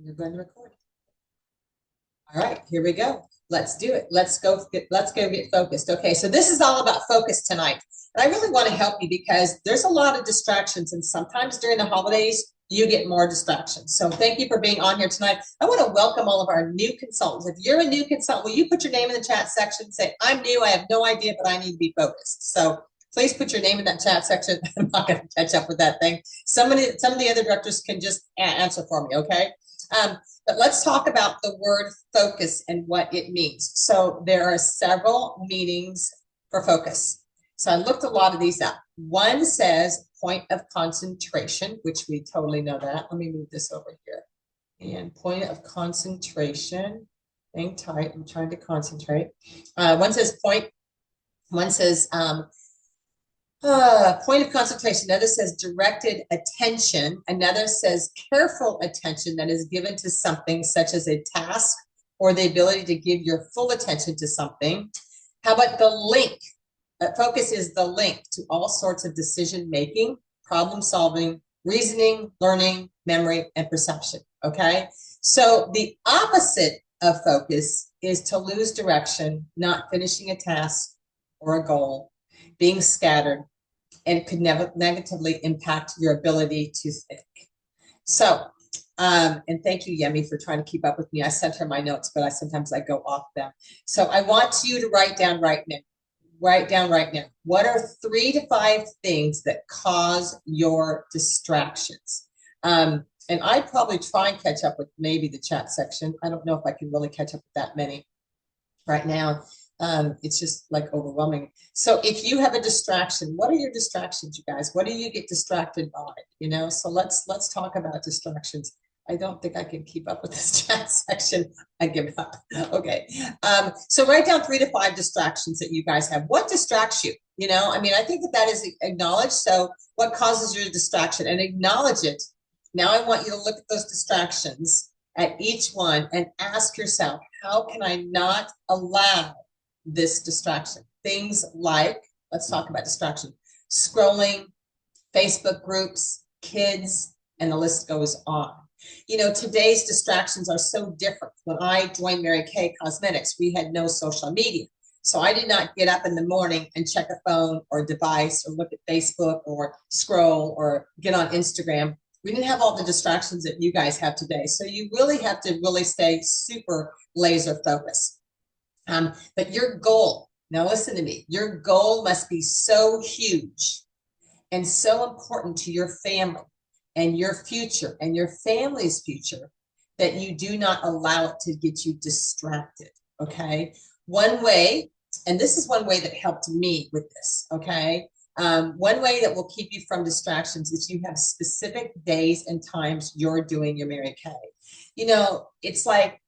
You're going to record. All right, here we go. Let's do it. Let's go get focused. Okay, so this is all about focus tonight. And I really want to help you because there's a lot of distractions, and sometimes during the holidays, you get more distractions. So thank you for being on here tonight. I want to welcome all of our new consultants. If you're a new consultant, will you put your name in the chat section? Say, I'm new, I have no idea, but I need to be focused. So please put your name in that chat section. I'm not going to catch up with that thing. Some of the other directors can just answer for me, okay? But let's talk about the word focus and what it means. So there are several meanings for focus. So I looked a lot of these up. One says point of concentration, which we totally know that. Let me move this over here. And point of concentration. Hang tight. I'm trying to concentrate. One says point. One says point of concentration. Another says directed attention. Another says careful attention that is given to something such as a task or the ability to give your full attention to something. How about the link? Focus is the link to all sorts of decision making, problem solving, reasoning, learning, memory, and perception. Okay. So the opposite of focus is to lose direction, not finishing a task or a goal, being scattered, and could never negatively impact your ability to think. So, and thank you, Yemi, for trying to keep up with me. I sent her my notes, but sometimes I go off them. So I want you to write down right now. What are 3 to 5 things that cause your distractions? And I'd probably try and catch up with maybe the chat section. I don't know if I can really catch up with that many right now. It's just like overwhelming. So if you have a distraction, what are your distractions, you guys? What do you get distracted by? You know, so let's talk about distractions. I don't think I can keep up with this chat section. I give up. Okay. So write down 3 to 5 distractions that you guys have. What distracts you? You know, I mean, I think that is acknowledged. So what causes your distraction, and acknowledge it. Now I want you to look at those distractions at each one and ask yourself, how can I not allow this distraction? Things like, let's talk about distraction, scrolling, Facebook groups, kids, and the list goes on. You know, today's distractions are so different. When I joined Mary Kay Cosmetics, we had no social media. So I did not get up in the morning and check a phone or device or look at Facebook or scroll or get on Instagram. We didn't have all the distractions that you guys have today. So you really have to really stay super laser focused. But your goal, now listen to me, your goal must be so huge and so important to your family and your future and your family's future that you do not allow it to get you distracted, okay? One way, and this is one way that helped me with this, okay? One way that will keep you from distractions is you have specific days and times you're doing your Mary Kay. You know, it's like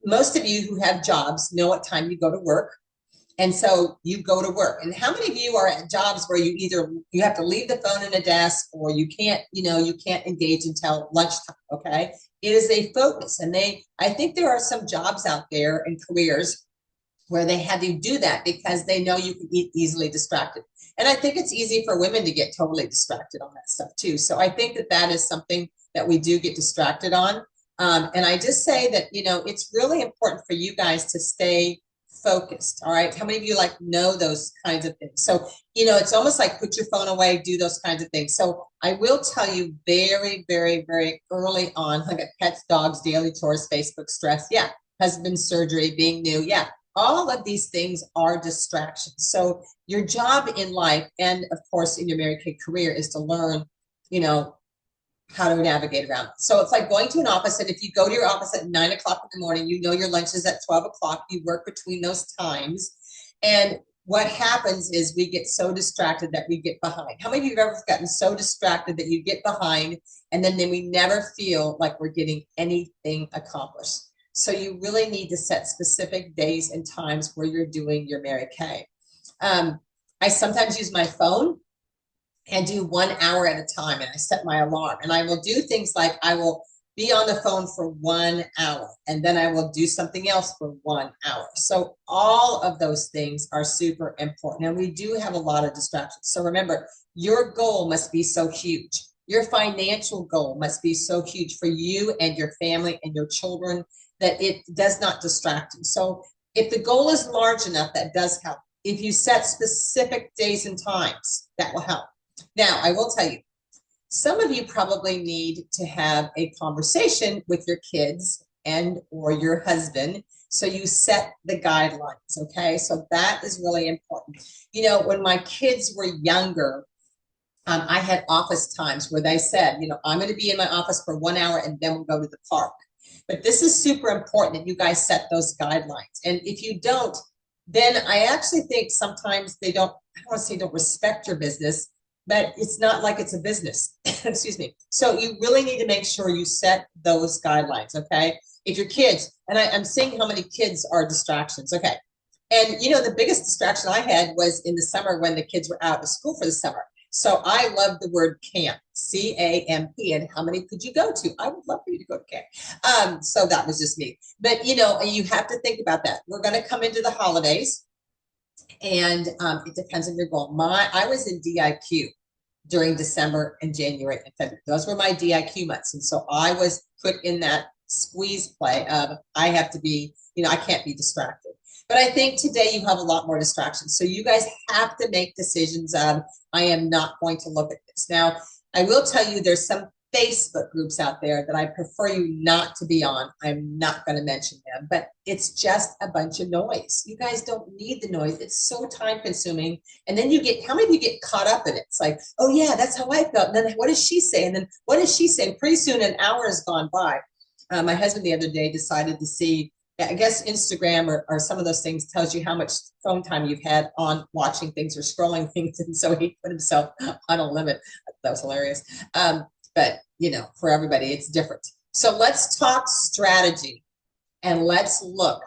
most of you who have jobs know what time you go to work. And so you go to work. And how many of you are at jobs where you have to leave the phone in a desk, or you can't engage until lunchtime, okay? It is a focus. And I think there are some jobs out there and careers where they have you do that because they know you can get easily distracted. And I think it's easy for women to get totally distracted on that stuff too. So I think that is something that we do get distracted on. And I just say that, you know, it's really important for you guys to stay focused. All right. How many of you know those kinds of things? So, you know, it's almost like put your phone away, do those kinds of things. So I will tell you very, very, very early on, like pets, dogs, daily chores, Facebook, stress. Yeah. Husband, surgery, being new. Yeah. All of these things are distractions. So your job in life, and of course in your Mary Kay career, is to learn, you know, how to navigate around. So it's like going to an office, and if you go to your office at 9 o'clock in the morning, you know your lunch is at 12 o'clock. You work between those times. And what happens is we get so distracted that we get behind. How many of you have ever gotten so distracted that you get behind, and then we never feel like we're getting anything accomplished? So you really need to set specific days and times where you're doing your Mary Kay. I sometimes use my phone and do 1 hour at a time, and I set my alarm, and I will do things like I will be on the phone for 1 hour, and then I will do something else for 1 hour. So all of those things are super important, and we do have a lot of distractions. So remember, your goal must be so huge. Your financial goal must be so huge for you and your family and your children that it does not distract you. So if the goal is large enough, that does help. If you set specific days and times, that will help. Now, I will tell you, some of you probably need to have a conversation with your kids and or your husband so you set the guidelines, okay? So that is really important. You know, when my kids were younger, I had office times where they said, you know, I'm going to be in my office for 1 hour and then we'll go to the park. But this is super important that you guys set those guidelines. And if you don't, then I actually think sometimes they don't, I don't want to say don't respect your business, but it's not like it's a business. Excuse me. So you really need to make sure you set those guidelines, okay? If your kids, and I'm seeing how many kids are distractions, okay? And you know, the biggest distraction I had was in the summer when the kids were out of school for the summer. So I love the word camp, C-A-M-P, and how many could you go to? I would love for you to go to camp. So that was just me. But you know, you have to think about that. We're going to come into the holidays, and it depends on your goal. I was in DIQ during December and January and February. Those were my DIQ months, and so I was put in that squeeze play of I have to be, you know, I can't be distracted. But I think today you have a lot more distractions. So you guys have to make decisions of, I am not going to look at this. Now, I will tell you there's some Facebook groups out there that I prefer you not to be on. I'm not going to mention them, but it's just a bunch of noise. You guys don't need the noise. It's so time consuming. And then you get, how many of you get caught up in it? It's like, oh yeah, that's how I felt. And then what does she say? And then what does she say? Pretty soon an hour has gone by. My husband the other day decided to see, I guess Instagram or some of those things tells you how much phone time you've had on watching things or scrolling things. And so he put himself on a limit. That was hilarious. But, you know, for everybody, it's different. So let's talk strategy and let's look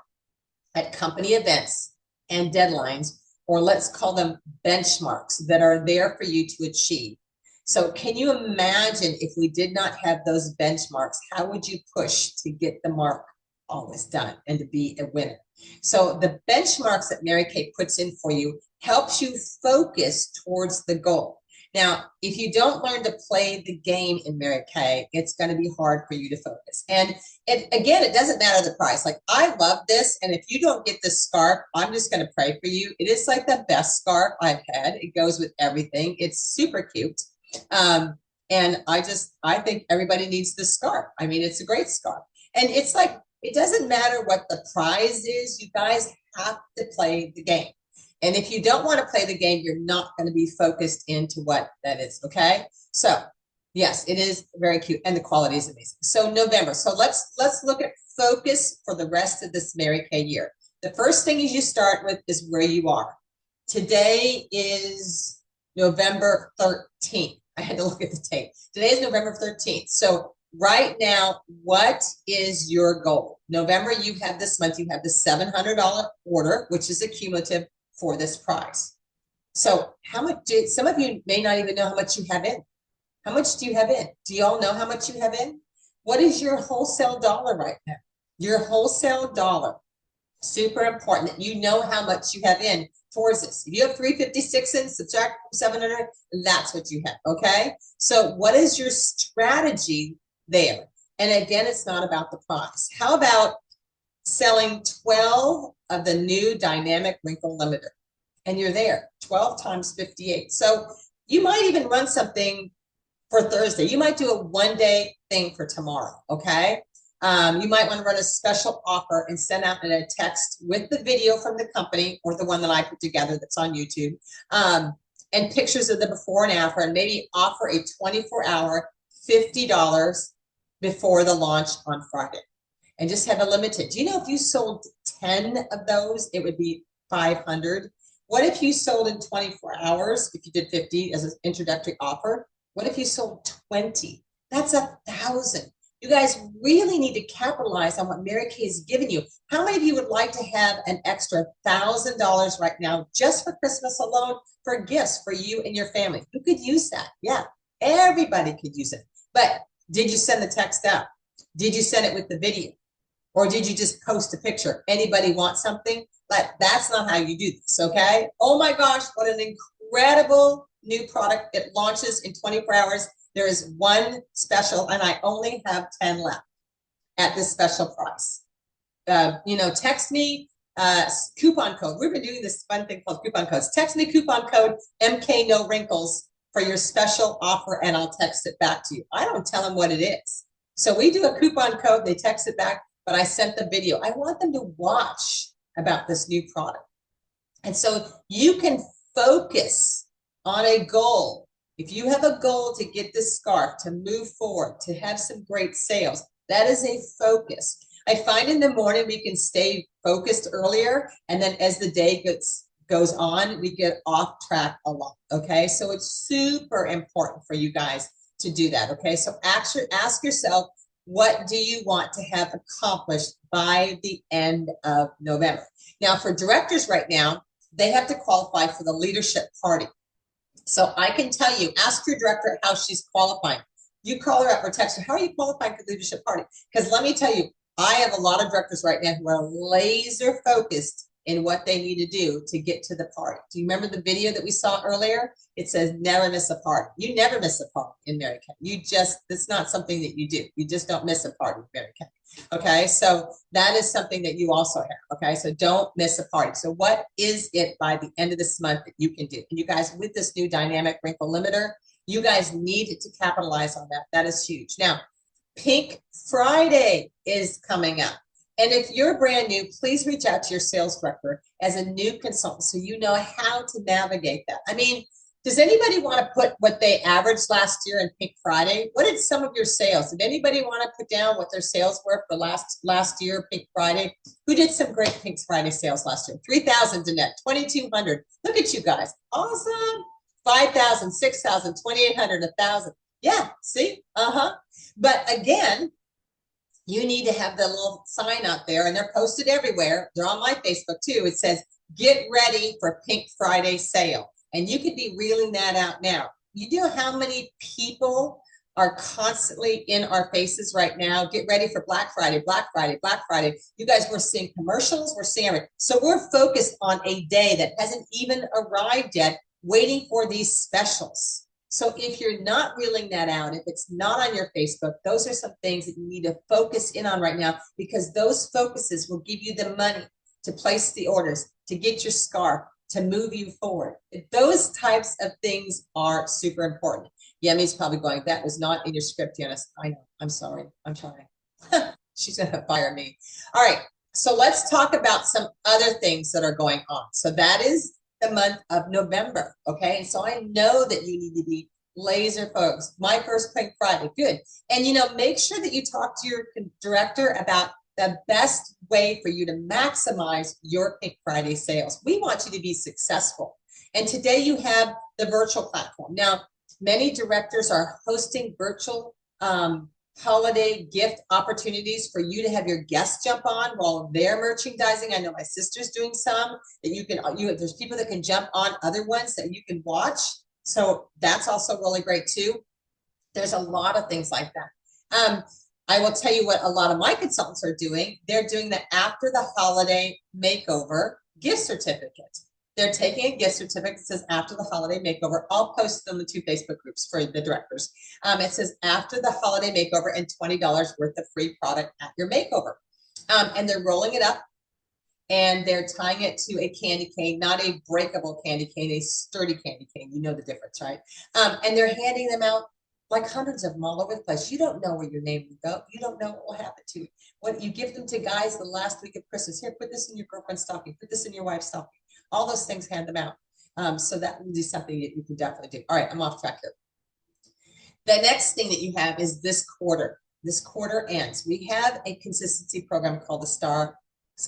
at company events and deadlines, or let's call them benchmarks that are there for you to achieve. So can you imagine if we did not have those benchmarks, how would you push to get the mark always done and to be a winner? So the benchmarks that Mary Kay puts in for you helps you focus towards the goal. Now, if you don't learn to play the game in Mary Kay, it's going to be hard for you to focus. And again, it doesn't matter the price. Like, I love this. And if you don't get this scarf, I'm just going to pray for you. It is like the best scarf I've had. It goes with everything. It's super cute. And I think everybody needs this scarf. I mean, it's a great scarf. And it's like, it doesn't matter what the prize is. You guys have to play the game. And if you don't want to play the game, you're not going to be focused into what that is. Okay. So yes, it is very cute and the quality is amazing. So November. So let's look at focus for the rest of this Mary Kay year. The first thing you start with is where you are. Today is November 13th. I had to look at the date. Today is November 13th. So right now, what is your goal? November, you have this month, you have the $700 order, which is a cumulative for this prize. So how much some of you may not even know how much you have in. How much do you have in? Do you all know how much you have in? What is your wholesale dollar right now? Your wholesale dollar. Super important that you know how much you have in towards this. If you have 356 in, subtract 700, that's what you have, okay? So what is your strategy there? And again, it's not about the price. How about selling 12 of the new dynamic wrinkle limiter? And you're there, 12 times 58. So you might even run something for Thursday. You might do a one-day thing for tomorrow, okay? You might want to run a special offer and send out a text with the video from the company or the one that I put together that's on YouTube, and pictures of the before and after, and maybe offer a 24-hour $50 before the launch on Friday. And just have a limited. Do you know if you sold 10 of those, it would be 500? What if you sold in 24 hours, if you did 50 as an introductory offer? What if you sold 20? That's 1,000. You guys really need to capitalize on what Mary Kay has given you. How many of you would like to have an extra $1,000 right now just for Christmas alone for gifts for you and your family? Who could use that? Yeah, everybody could use it. But did you send the text out? Did you send it with the video? Or did you just post a picture? Anybody want something? But that's not how you do this, okay? Oh my gosh, what an incredible new product. It launches in 24 hours. There is one special, and I only have 10 left at this special price. Text me coupon code. We've been doing this fun thing called coupon codes. Text me coupon code MK No Wrinkles for your special offer, and I'll text it back to you. I don't tell them what it is. So we do a coupon code, they text it back, but I sent the video. I want them to watch about this new product. And so you can focus on a goal. If you have a goal to get this scarf, to move forward, to have some great sales, that is a focus. I find in the morning we can stay focused earlier, and then as the day goes on, we get off track a lot, okay? So it's super important for you guys to do that, okay? So actually ask yourself, what do you want to have accomplished by the end of November? Now, for directors right now, they have to qualify for the leadership party. So I can tell you, ask your director how she's qualifying. You call her up or text her, how are you qualifying for the leadership party? Because let me tell you, I have a lot of directors right now who are laser focused in what they need to do to get to the party. Do you remember the video that we saw earlier? It says never miss a party. You never miss a party in Mary Kay. It's not something that you do. You just don't miss a party in Mary Kay. Okay, so that is something that you also have. Okay, so don't miss a party. So what is it by the end of this month that you can do? And you guys, with this new dynamic wrinkle limiter, you guys need to capitalize on that. That is huge. Now, Pink Friday is coming up. And if you're brand new, please reach out to your sales director as a new consultant so you know how to navigate that. I mean, does anybody want to put what they averaged last year in Pink Friday? What did some of your sales? Did anybody want to put down what their sales were for last year, Pink Friday? Who did some great Pink Friday sales last year? 3,000, Danette, 2,200. Look at you guys. Awesome. 5,000, 6,000, 2,800, 1,000. Yeah, see? But again, you need to have the little sign out there, and they're posted everywhere. They're on my Facebook too. It says, get ready for Pink Friday sale. And you could be reeling that out now. You know how many people are constantly in our faces right now? Get ready for Black Friday, Black Friday, Black Friday. You guys, we're seeing commercials, we're seeing everything. So we're focused on a day that hasn't even arrived yet, waiting for these specials. So if you're not reeling that out, if it's not on your Facebook, those are some things that you need to focus in on right now, because those focuses will give you the money to place the orders, to get your scarf, to move you forward. Those types of things are super important. Yemi's probably going, that was not in your script, Janice. I know, I'm sorry, I'm trying. She's gonna fire me. All right, so let's talk about some other things that are going on. So that is the month of November, okay? And so I know that you need to be laser focused. My first Pink Friday, good. And make sure that you talk to your director about the best way for you to maximize your Pink Friday sales. We want you to be successful. And today you have the virtual platform. Now, many directors are hosting virtual holiday gift opportunities for you to have your guests jump on while they're merchandising. I know my sister's doing some that there's people that can jump on other ones that you can watch. So that's also really great too. There's a lot of things like that. I will tell you what a lot of my consultants are doing. They're doing the after the holiday makeover gift certificate. They're taking a gift certificate that says after the holiday makeover. I'll post them in the 2 Facebook groups for the directors. It says after the holiday makeover and $20 worth of free product at your makeover. And they're rolling it up and they're tying it to a candy cane, not a breakable candy cane, a sturdy candy cane. You know the difference, right? And they're handing them out like hundreds of them all over the place. You don't know where your name will go. You don't know what will happen to you. When you give them to guys the last week of Christmas, here, put this in your girlfriend's stocking, put this in your wife's stocking. All those things, hand them out. So that would be something that you can definitely do. All right, I'm off track here. The next thing that you have is this quarter. This quarter ends. We have a consistency program called the Star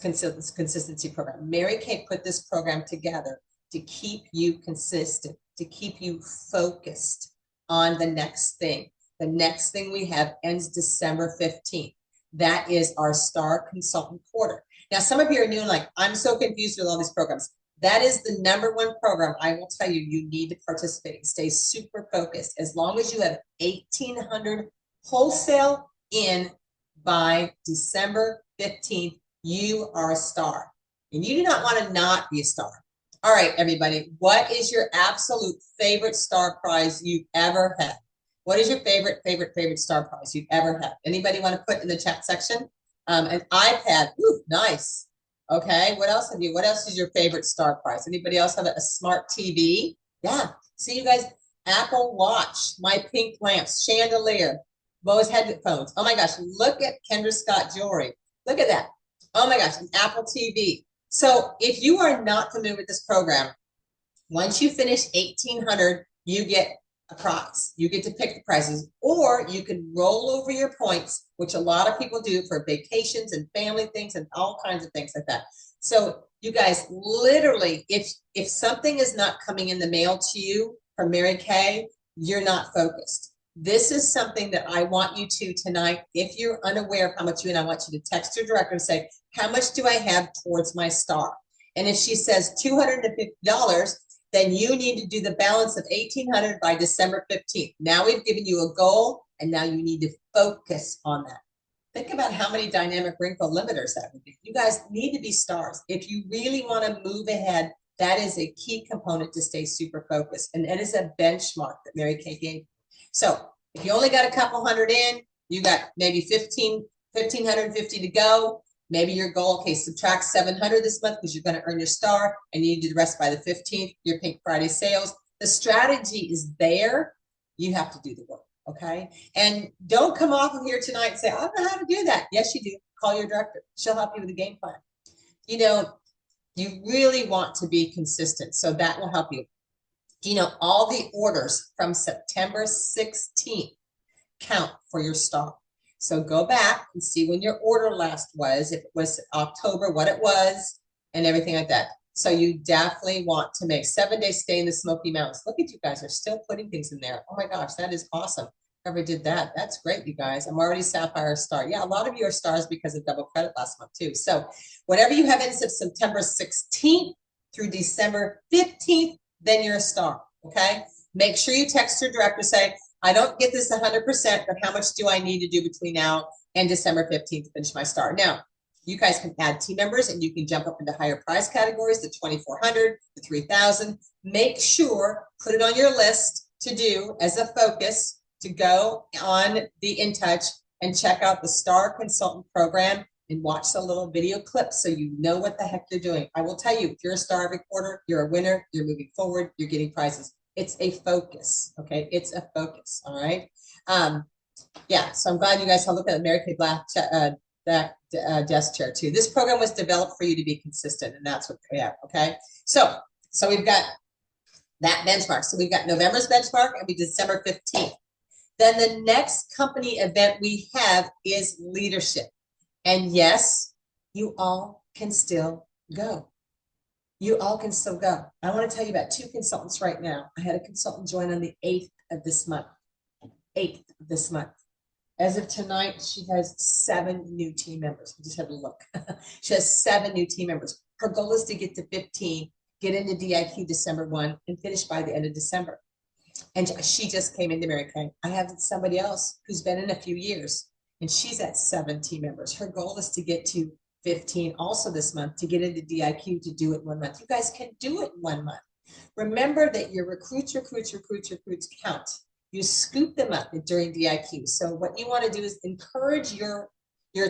Consistency Program. Mary Kay put this program together to keep you consistent, to keep you focused on the next thing. The next thing we have ends December 15th. That is our Star Consultant Quarter. Now, some of you are new and like, I'm so confused with all these programs. That is the #1 program. I will tell you, you need to participate. Stay super focused. As long as you have 1,800 wholesale in by December 15th, you are a star. And you do not want to not be a star. All right, everybody, what is your absolute favorite star prize you've ever had? What is your favorite star prize you've ever had? Anybody want to put in the chat section? An iPad. Ooh, nice. Okay. What else have you? What else is your favorite star prize? Anybody else have a smart TV? Yeah. See you guys. Apple Watch, my pink lamps, chandelier, Bose headphones. Oh my gosh. Look at Kendra Scott jewelry. Look at that. Oh my gosh. An Apple TV. So if you are not familiar with this program, once you finish 1,800, you get a prize. You get to pick the prizes, or you can roll over your points, which a lot of people do for vacations and family things and all kinds of things like that. So you guys, literally, if something is not coming in the mail to you from Mary Kay, you're not focused. This is something that I want you to tonight. If you're unaware of how much you, and I want you to text your director and say, how much do I have towards my star? And if she says $250, then you need to do the balance of 1,800 by December 15th. Now we've given you a goal, and now you need to focus on that. Think about how many dynamic wrinkle limiters that would be. You guys need to be stars. If you really want to move ahead, that is a key component to stay super focused. And it is a benchmark that Mary Kay gave. So if you only got a couple hundred in, you got maybe 1,550 to go. Maybe your goal, okay, subtract 700 this month because you're going to earn your star and you need to do the rest by the 15th, your Pink Friday sales. The strategy is there. You have to do the work, okay? And don't come off of here tonight and say, I don't know how to do that. Yes, you do. Call your director. She'll help you with the game plan. You know, you really want to be consistent, so that will help you. You know, all the orders from September 16th count for your star. So go back and see when your order last was, if it was October, what it was, and everything like that. So you definitely want to make 7-day stay in the Smoky Mountains. Look at you guys are still putting things in there. Oh my gosh, that is awesome. Whoever did that, that's great, you guys. I'm already Sapphire Star. Yeah, a lot of you are stars because of double credit last month too. So whatever you have in September 16th through December 15th, then you're a star, okay? Make sure you text your director, say, I don't get this 100%, but how much do I need to do between now and December 15th to finish my star? Now, you guys can add team members and you can jump up into higher price categories, the 2,400, the 3,000. Make sure, put it on your list to do as a focus to go on the In Touch and check out the Star Consultant Program and watch the little video clips so you know what the heck you're doing. I will tell you, if you're a star every quarter, you're a winner, you're moving forward, you're getting prizes. It's a focus, okay? It's a focus, all right? Yeah, so I'm glad you guys have looked at the Mary Kay Black desk chair too. This program was developed for you to be consistent, and that's what we have, okay? So we've got that benchmark. So we've got November's benchmark, and we December 15th. Then the next company event we have is leadership. And yes, you all can still go. You all can still go. I want to tell you about 2 consultants right now. I had a consultant join on the 8th of this month. 8th of this month. As of tonight, she has 7 new team members. I just had to look. She has 7 new team members. Her goal is to get to 15, get into DIQ December 1, and finish by the end of December. And she just came into Mary Kay. I have somebody else who's been in a few years, and she's at 7 team members. Her goal is to get to 15 also this month to get into DIQ to do it 1 month. You guys can do it 1 month. Remember that your recruits count. You scoop them up during DIQ. So what you want to do is encourage your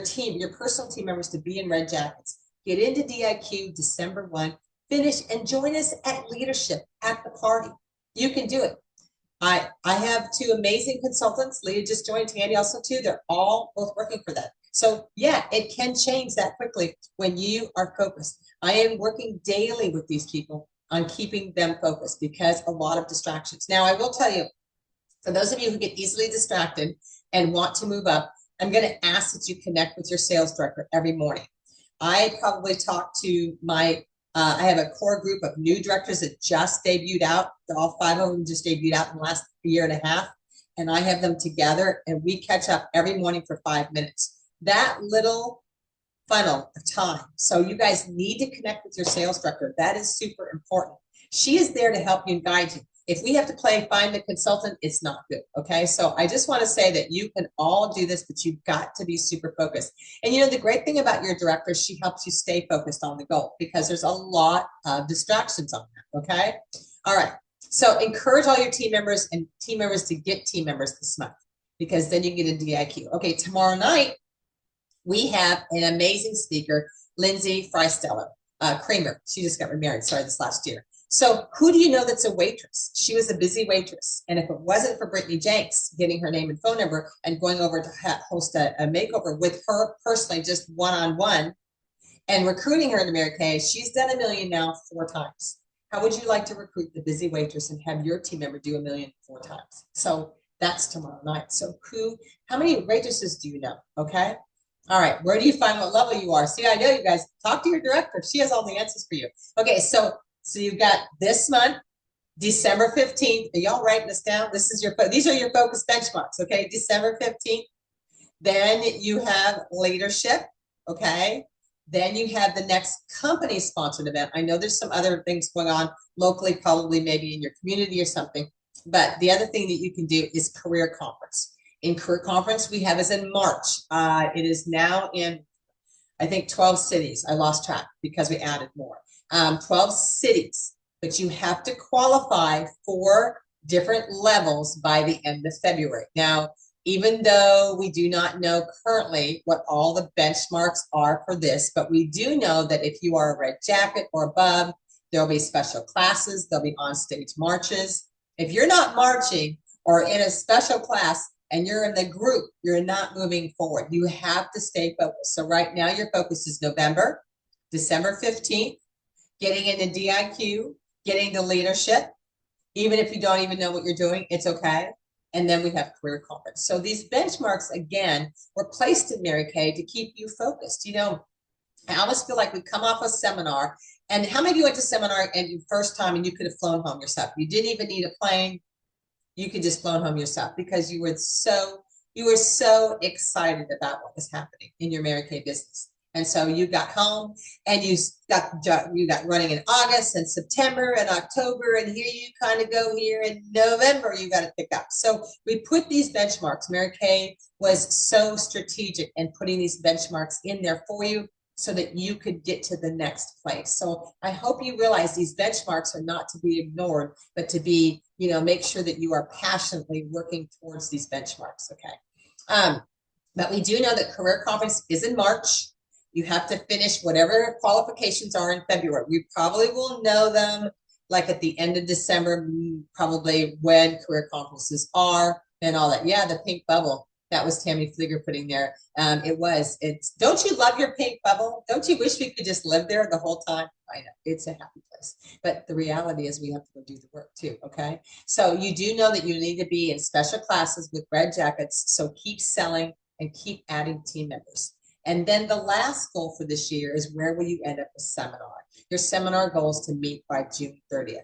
team, your personal team members to be in red jackets. Get into DIQ December 1, finish, and join us at leadership at the party. You can do it. I have 2 amazing consultants. Leah just joined, Tandy also too. They're all both working for that. So yeah, it can change that quickly when you are focused. I am working daily with these people on keeping them focused because a lot of distractions. Now I will tell you, for those of you who get easily distracted and want to move up, I'm going to ask that you connect with your sales director every morning. I probably talk to my I have a core group of new directors that just debuted out. All 5 of them just debuted out in the last year and a half. And I have them together and we catch up every morning for 5 minutes. That little funnel of time. So you guys need to connect with your sales director. That is super important. She is there to help you and guide you. If we have to play find the consultant, it's not good. Okay. So I just want to say that you can all do this, but you've got to be super focused. And you know, the great thing about your director, she helps you stay focused on the goal because there's a lot of distractions on that. Okay. All right. So encourage all your team members and team members to get team members this month, because then you get a DIQ. Okay, tomorrow night, we have an amazing speaker, Lindsay Freisteller, Kramer. She just got remarried, sorry, this last year. So who do you know that's a waitress? She was a busy waitress. And if it wasn't for Brittany Jenks getting her name and phone number and going over to host a makeover with her personally, just one-on-one, and recruiting her into Mary Kay, she's done $1 million now 4 times. How would you like to recruit the busy waitress and have your team member do $1 million 4 times? So that's tomorrow night. So how many waitresses do you know? Okay. All right. Where do you find what level you are? See, I know you guys. Talk to your director. She has all the answers for you. Okay. So you've got this month, December 15th. Are y'all writing this down? These are your focus benchmarks. Okay. December 15th. Then you have leadership. Okay. Then you have the next company sponsored event. I know there's some other things going on locally, probably maybe in your community or something. But the other thing that you can do is career conference. In career conference, we have is in March. It is now in, I think, 12 cities. I lost track because we added more. 12 cities, but you have to qualify for different levels by the end of February. Now, even though we do not know currently what all the benchmarks are for this, but we do know that if you are a red jacket or above, there'll be special classes, there'll be on-stage marches. If you're not marching or in a special class and you're in the group, you're not moving forward. You have to stay focused. So right now your focus is November, December 15th, getting into DIQ, getting the leadership. Even if you don't even know what you're doing, it's okay. And then we have career conference. So these benchmarks, again, were placed in Mary Kay to keep you focused. You know, I always feel like we come off a seminar, and how many of you went to seminar and your first time and you could have flown home yourself? You didn't even need a plane. You could just flown home yourself because you were so excited about what was happening in your Mary Kay business. And so you got home and you got running in August and September and October, and here you kind of go here in November, you got to pick up. So we put these benchmarks. Mary Kay was so strategic in putting these benchmarks in there for you so that you could get to the next place. So I hope you realize these benchmarks are not to be ignored, but to be, you know, make sure that you are passionately working towards these benchmarks. Okay. But we do know that career conference is in March. You have to finish whatever qualifications are in February. We probably will know them like at the end of December, probably when career conferences are and all that. Yeah, the pink bubble. That was Tammy Fligger putting there. Don't you love your pink bubble? Don't you wish we could just live there the whole time? I know, it's a happy place. But the reality is we have to go do the work too, okay? So you do know that you need to be in special classes with red jackets. So keep selling and keep adding team members. And then the last goal for this year is where will you end up with seminar? Your seminar goal is to meet by June 30th.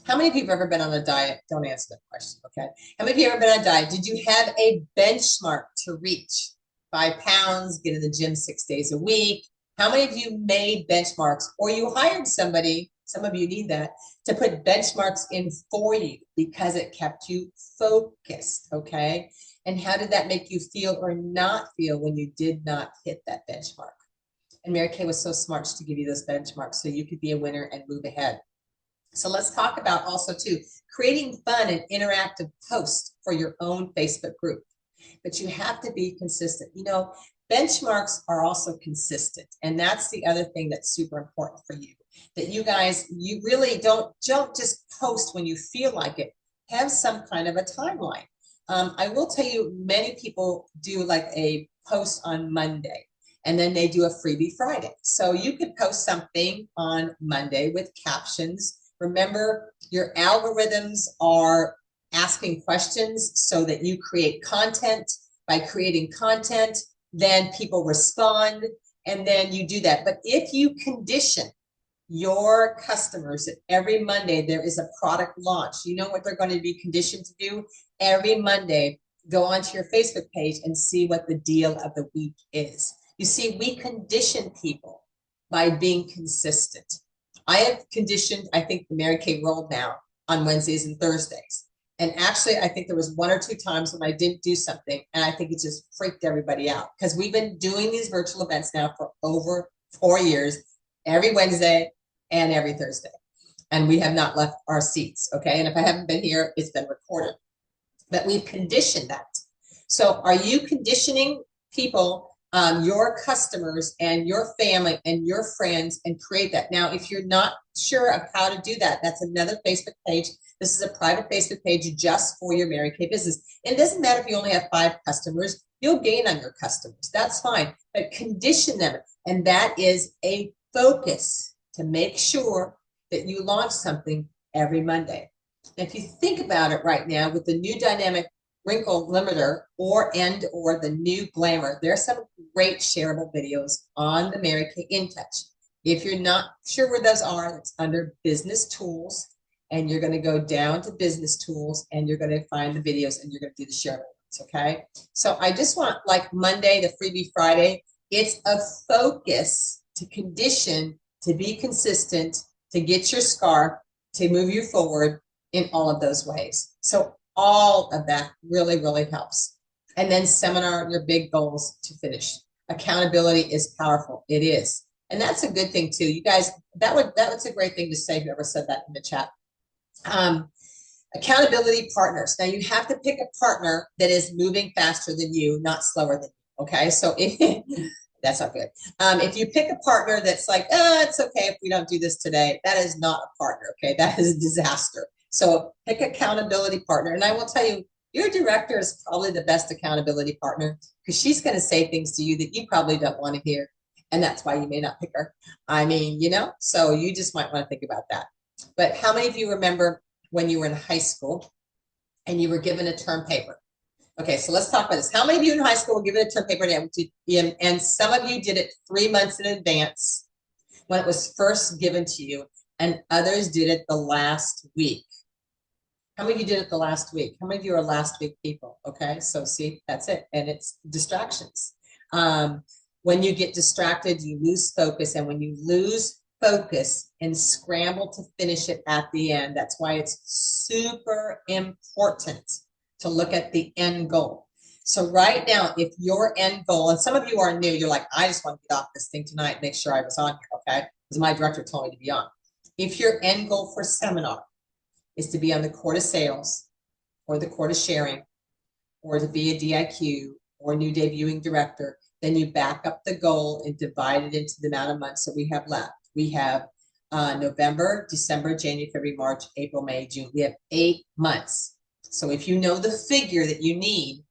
How many of you have ever been on a diet? Don't answer that question, okay? How many of you have ever been on a diet? Did you have a benchmark to reach? 5 pounds, get in the gym 6 days a week. How many of you made benchmarks or you hired somebody, some of you need that, to put benchmarks in for you because it kept you focused, okay? And how did that make you feel or not feel when you did not hit that benchmark? And Mary Kay was so smart to give you those benchmarks so you could be a winner and move ahead. So let's talk about also too, creating fun and interactive posts for your own Facebook group. But you have to be consistent. You know, benchmarks are also consistent. And that's the other thing that's super important for you. That you guys, you really don't just post when you feel like it. Have some kind of a timeline. I will tell you, many people do like a post on Monday and then they do a freebie Friday. So you could post something on Monday with captions. Remember, your algorithms are asking questions so that you create content. By creating content, then people respond and then you do that. But if you condition your customers that every Monday there is a product launch, you know what they're going to be conditioned to do? Every Monday, go onto your Facebook page and see what the deal of the week is. You see, we condition people by being consistent. I have conditioned, I think, the Mary Kay World now on Wednesdays and Thursdays. And actually, I think there was 1 or 2 times when I didn't do something, and I think it just freaked everybody out because we've been doing these virtual events now for over 4 years, every Wednesday and every Thursday. and we have not left our seats. Okay. And if I haven't been here, it's been recorded. But we've conditioned that. So are you conditioning people, your customers and your family and your friends, and create that? Now, if you're not sure of how to do that, that's another Facebook page. This is a private Facebook page just for your Mary Kay business. And it doesn't matter if you only have 5 customers, you'll gain on your customers. That's fine, but condition them. And that is a focus to make sure that you launch something every Monday. And if you think about it right now with the new dynamic wrinkle limiter or the new glamour, there's some great shareable videos on the Mary Kay InTouch. If you're not sure where those are, it's under business tools, and you're going to go down to business tools and you're going to find the videos and you're going to do the shareable ones. Okay. So I just want, like Monday, the freebie Friday, it's a focus to condition, to be consistent, to get your scarf, to move you forward in all of those ways. So all of that really, really helps. And then seminar your big goals to finish. Accountability is powerful. It is. And that's a good thing too. You guys, that was a great thing to say, whoever said that in the chat. Accountability partners. Now you have to pick a partner that is moving faster than you, not slower than you. Okay. So if that's not good. If you pick a partner that's like, it's okay if we don't do this today, that is not a partner. Okay. That is a disaster. So pick accountability partner. And I will tell you, your director is probably the best accountability partner, because she's going to say things to you that you probably don't want to hear. And that's why you may not pick her. I mean, so you just might want to think about that. But how many of you remember when you were in high school and you were given a term paper? Okay, so let's talk about this. How many of you in high school were given a term paper, and some of you did it 3 months in advance when it was first given to you, and others did it the last week? How many of you did it the last week? How many of you are last week people? Okay, so see, that's it. And it's distractions. When you get distracted, you lose focus. And when you lose focus and scramble to finish it at the end, that's why it's super important to look at the end goal. So right now, if your end goal, and some of you are new, you're like, I just want to get off this thing tonight, make sure I was on here, okay? Because my director told me to be on. If your end goal for seminar is to be on the court of sales or the court of sharing or to be a DIQ or new debuting director, then you back up the goal and divide it into the amount of months that we have left. We have November, December, January, February, March, April, May, June. We have 8 months. So if you know the figure that you need,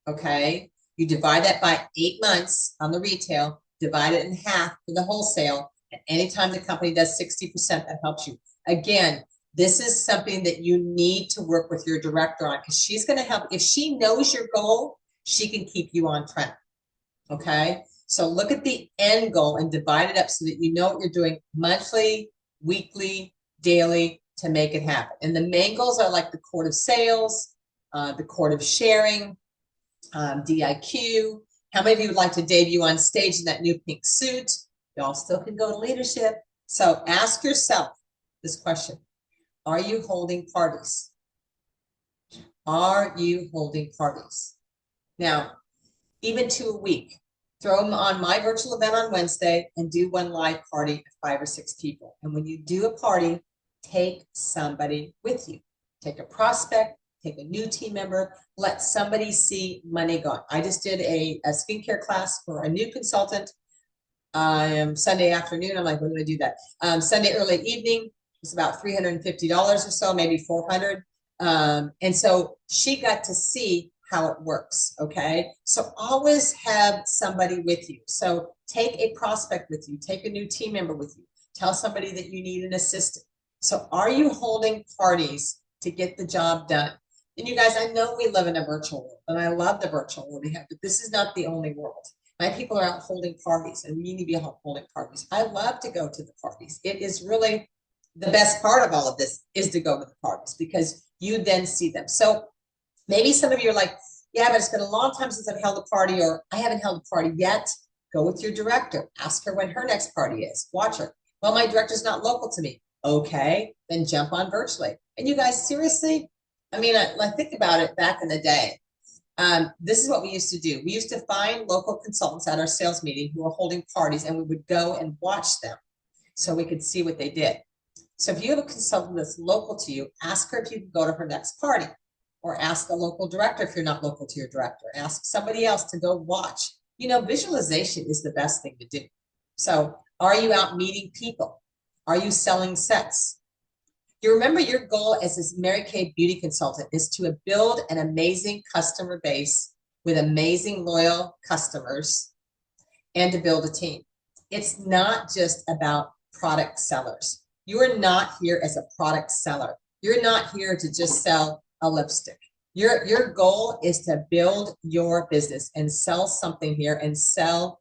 okay, you divide that by 8 months on the retail, divide it in half for the wholesale. And anytime the company does 60%, that helps you. Again, this is something that you need to work with your director on, because she's going to help. If she knows your goal, she can keep you on track. Okay. So look at the end goal and divide it up so that you know what you're doing monthly, weekly, daily to make it happen. And the main goals are like the court of sales, the court of sharing, DIQ. How many of you would like to debut on stage in that new pink suit? Y'all still can go to leadership. So ask yourself this question. Are you holding parties? Are you holding parties? Now, even 2 a week. Throw them on my virtual event on Wednesday and do one live party of 5 or 6 people. And when you do a party, take somebody with you. Take a prospect, take a new team member, let somebody see money gone. I just did a skincare class for a new consultant Sunday afternoon. I'm like, when do I do that? Sunday early evening. It's about $350 or so, maybe $400. And so she got to see how it works. Okay. So always have somebody with you. So take a prospect with you, take a new team member with you, tell somebody that you need an assistant. So are you holding parties to get the job done? And you guys, I know we live in a virtual world, and I love the virtual world we have, but this is not the only world. My people are out holding parties, and we need to be out holding parties. I love to go to the parties. It is really the best part of all of this is to go to the parties, because you then see them. So maybe some of you are like, yeah, but it's been a long time since I've held a party, or I haven't held a party yet. Go with your director. Ask her when her next party is. Watch her. Well, my director's not local to me. Okay, then jump on virtually. And you guys, seriously, I mean, I think about it back in the day. This is what we used to do. We used to find local consultants at our sales meeting who were holding parties, and we would go and watch them so we could see what they did. So if you have a consultant that's local to you, ask her if you can go to her next party, or ask a local director if you're not local to your director. Ask somebody else to go watch. Visualization is the best thing to do. So are you out meeting people? Are you selling sets? You remember your goal as this Mary Kay beauty consultant is to build an amazing customer base with amazing loyal customers and to build a team. It's not just about product sellers. You are not here as a product seller. You're not here to just sell a lipstick. Your goal is to build your business and sell something here and sell.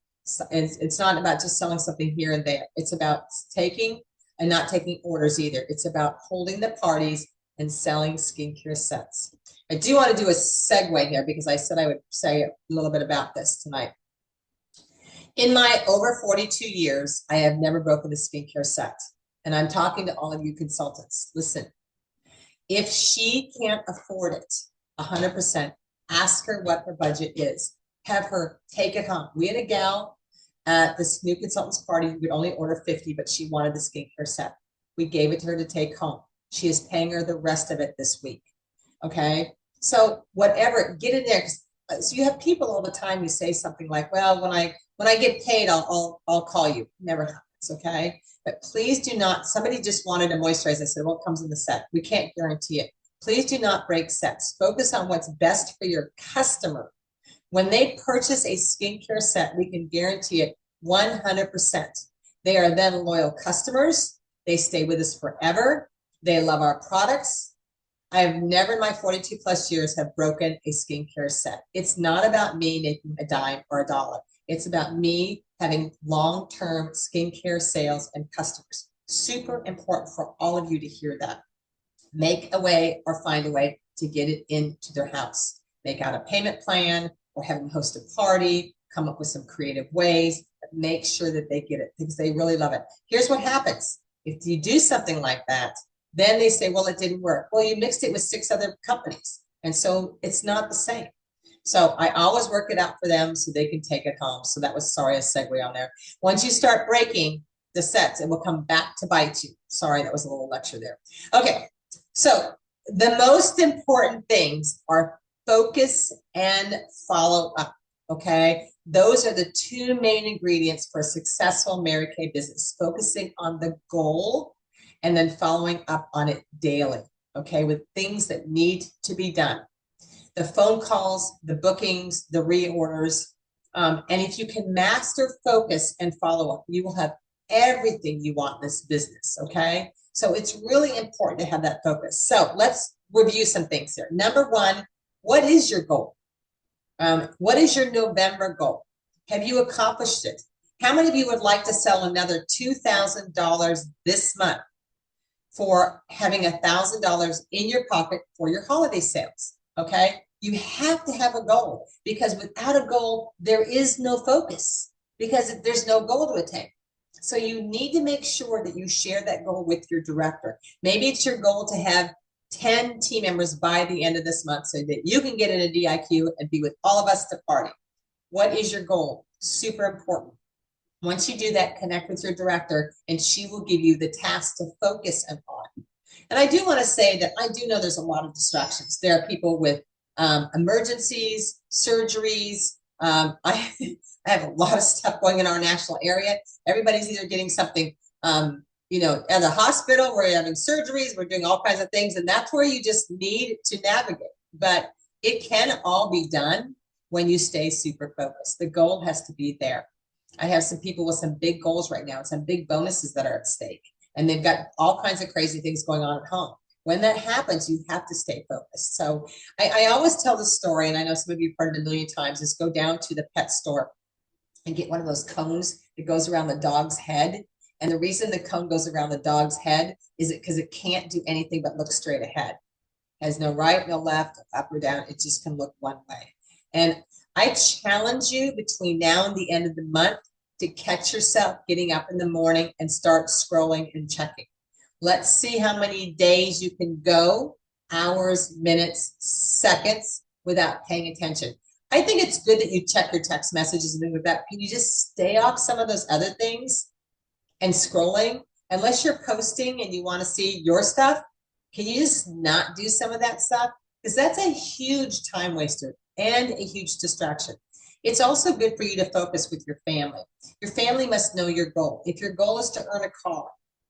And it's not about just selling something here and there. It's about taking and not taking orders either. It's about holding the parties and selling skincare sets. I do want to do a segue here because I said I would say a little bit about this tonight. In my over 42 years, I have never broken a skincare set. And I'm talking to all of you consultants. Listen, if she can't afford it 100%, ask her what her budget is. Have her take it home. We had a gal at this new consultant's party who could only order 50, but she wanted the skincare set. We gave it to her to take home. She is paying her the rest of it this week. Okay. So whatever, get in there. So you have people all the time who say something like, well, when I get paid, I'll call you. Never happens. Okay. But please do not, somebody just wanted a moisturizer. I said, well, it comes in the set. We can't guarantee it. Please do not break sets. Focus on what's best for your customer. When they purchase a skincare set, we can guarantee it 100%. They are then loyal customers. They stay with us forever. They love our products. I have never in my 42 plus years have broken a skincare set. It's not about me making a dime or a dollar. It's about me having long-term skincare sales and customers. Super important for all of you to hear that. Make a way or find a way to get it into their house. Make out a payment plan or have them host a party, come up with some creative ways, but make sure that they get it because they really love it. Here's what happens. If you do something like that, then they say, well, it didn't work. Well, you mixed it with 6 other companies. And so it's not the same. So I always work it out for them so they can take it home. So that was, sorry, a segue on there. Once you start breaking the sets, it will come back to bite you. Sorry, that was a little lecture there. Okay, so the most important things are focus and follow up, okay? Those are the 2 main ingredients for a successful Mary Kay business, focusing on the goal and then following up on it daily, okay, with things that need to be done. The phone calls, the bookings, the reorders. And if you can master focus and follow up, you will have everything you want in this business, okay? So it's really important to have that focus. So let's review some things here. Number 1, what is your goal? What is your November goal? Have you accomplished it? How many of you would like to sell another $2,000 this month for having $1,000 in your pocket for your holiday sales? Okay, you have to have a goal because without a goal, there is no focus because there's no goal to attain. So you need to make sure that you share that goal with your director. Maybe it's your goal to have 10 team members by the end of this month so that you can get in a DIQ and be with all of us to party. What is your goal? Super important. Once you do that, connect with your director and she will give you the task to focus on. And I do want to say that I do know there's a lot of distractions. There are people with emergencies, surgeries. I have a lot of stuff going in our national area. Everybody's either getting something, at the hospital, we're having surgeries, we're doing all kinds of things. And that's where you just need to navigate. But it can all be done when you stay super focused. The goal has to be there. I have some people with some big goals right now and some big bonuses that are at stake. And they've got all kinds of crazy things going on at home. When that happens, you have to stay focused. So I always tell the story, and I know some of you have heard it a million times, is go down to the pet store and get one of those cones that goes around the dog's head. And the reason the cone goes around the dog's head is because it can't do anything but look straight ahead. It has no right, no left, up or down. It just can look one way. And I challenge you between now and the end of the month to catch yourself getting up in the morning and start scrolling and checking. Let's see how many days you can go, hours, minutes, seconds, without paying attention. I think it's good that you check your text messages and things like that. Can you just stay off some of those other things and scrolling unless you're posting and you want to see your stuff, can you just not do some of that stuff? Because that's a huge time waster and a huge distraction. It's also good for you to focus with your family. Your family must know your goal. If your goal is to earn a car,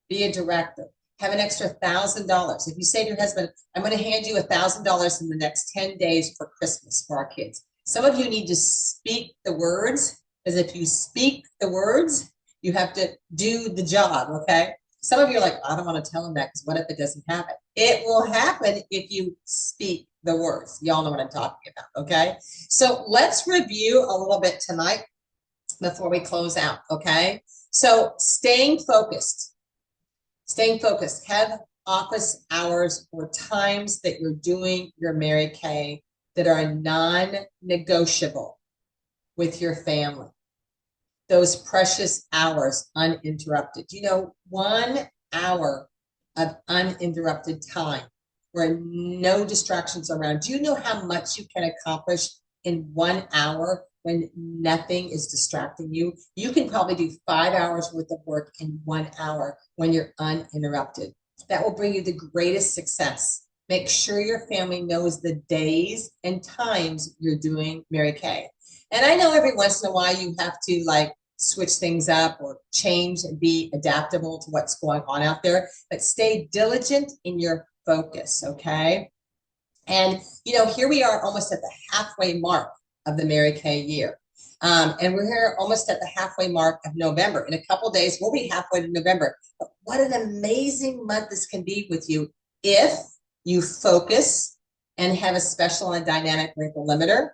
be a director, have an extra $1,000. If you say to your husband, I'm going to hand you $1,000 in the next 10 days for Christmas for our kids. Some of you need to speak the words, because if you speak the words, you have to do the job, okay? Some of you are like, I don't want to tell him that because what if it doesn't happen? It will happen if you speak the words. Y'all know what I'm talking about, okay? So let's review a little bit tonight before we close out, okay? So staying focused, have office hours or times that you're doing your Mary Kay that are non-negotiable with your family. Those precious hours uninterrupted. 1 hour of uninterrupted time where no distractions are around. Do you know how much you can accomplish in 1 hour when nothing is distracting you? You can probably do 5 hours worth of work in 1 hour when you're uninterrupted. That will bring you the greatest success. Make sure your family knows the days and times you're doing Mary Kay. And I know every once in a while you have to switch things up or change and be adaptable to what's going on out there, but stay diligent in your focus, okay? And, here we are almost at the halfway mark of the Mary Kay year. And we're here almost at the halfway mark of November. In a couple of days, we'll be halfway to November. But what an amazing month this can be with you if you focus and have a special and dynamic wrinkle limiter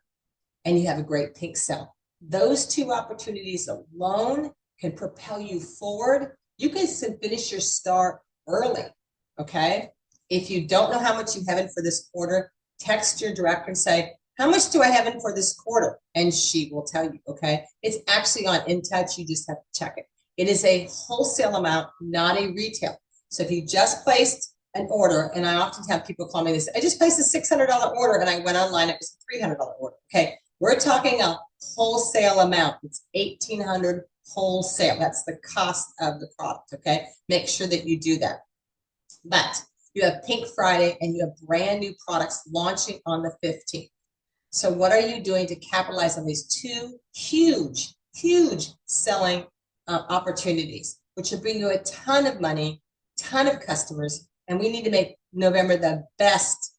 and you have a great pink cell. Those two opportunities alone can propel you forward. You can finish your star early, okay? If you don't know how much you have in for this quarter, text your director and say, how much do I have in for this quarter? And she will tell you, okay? It's actually on InTouch. You just have to check it. It is a wholesale amount, not a retail. So if you just placed an order, and I often have people call me, they say, I just placed a $600 order, and I went online, it was a $300 order, okay? We're talking a wholesale amount. It's $1,800 wholesale. That's the cost of the product, okay? Make sure that you do that. But you have Pink Friday, and you have brand new products launching on the 15th. So what are you doing to capitalize on these two huge selling opportunities, which will bring you a ton of money, ton of customers, and we need to make November the best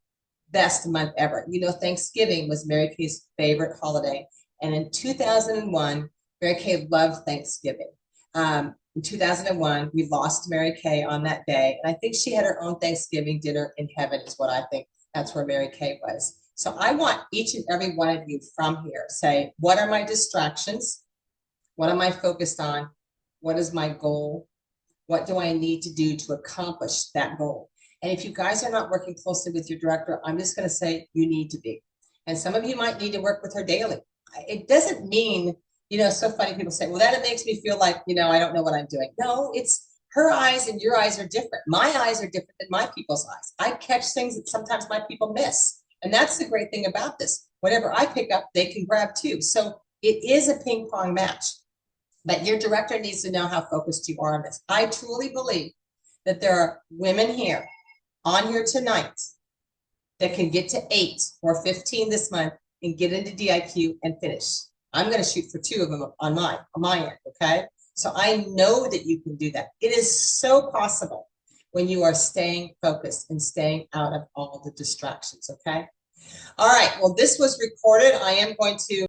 month ever. Thanksgiving was Mary Kay's favorite holiday. And in 2001, Mary Kay loved Thanksgiving. In 2001, we lost Mary Kay on that day. And I think she had her own Thanksgiving dinner in heaven is what I think. That's where Mary Kay was. So I want each and every one of you from here say, what are my distractions? What am I focused on? What is my goal? What do I need to do to accomplish that goal? And if you guys are not working closely with your director, I'm just going to say you need to be. And some of you might need to work with her daily. It doesn't mean, so funny people say, well, that makes me feel like, I don't know what I'm doing. No, it's her eyes and your eyes are different. My eyes are different than my people's eyes. I catch things that sometimes my people miss. And that's the great thing about this. Whatever I pick up, they can grab too. So it is a ping pong match. But your director needs to know how focused you are on this. I truly believe that there are women here on here tonight that can get to 8 or 15 this month and get into DIQ and finish. I'm going to shoot for 2 of them on my end, okay? So I know that you can do that. It is so possible when you are staying focused and staying out of all the distractions, okay? All right, well, this was recorded. I am going to